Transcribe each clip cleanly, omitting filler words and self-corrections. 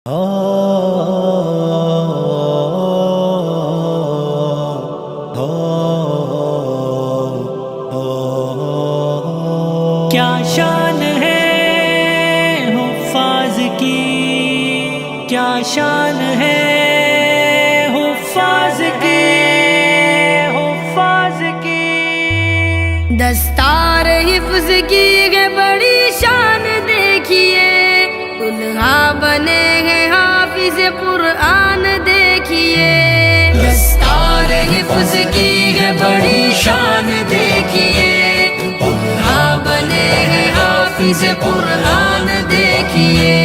کیا شان ہے حفاظ کی، کیا شان ہے حفاظ کی، حفاظ کی۔ دستار حفظ کی ہے بڑی شان دیکھیے، دلہا بنے ہیں حافظ قرآن دیکھیے۔ دستار حفظ کی ہے بڑی شان دیکھیے، دلہا بنے ہیں حافظ قرآن دیکھیے۔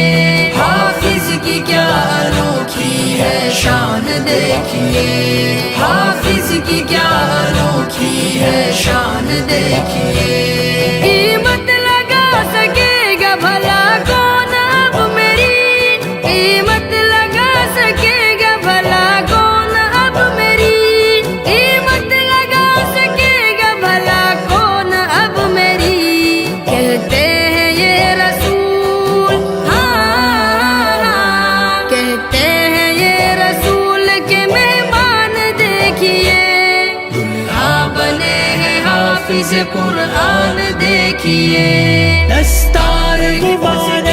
حافظ کی کیا انوکھی ہے شان دیکھیے، حافظ کی کیا انوکھی ہے شان دیکھیے۔ قیمت لگا سکے گا بھلا کون اب میری، قیمت لگا سکے گا بھلا کون اب میری، قیمت لگا سکے گا بھلا کون اب میری۔ کہتے ہیں یہ رسول، ہاں کہتے ہیں یہ رسول کے مہمان دیکھیے، دلہا بنے ہیں حافظ قرآن دیکھیے۔ دستار کی بات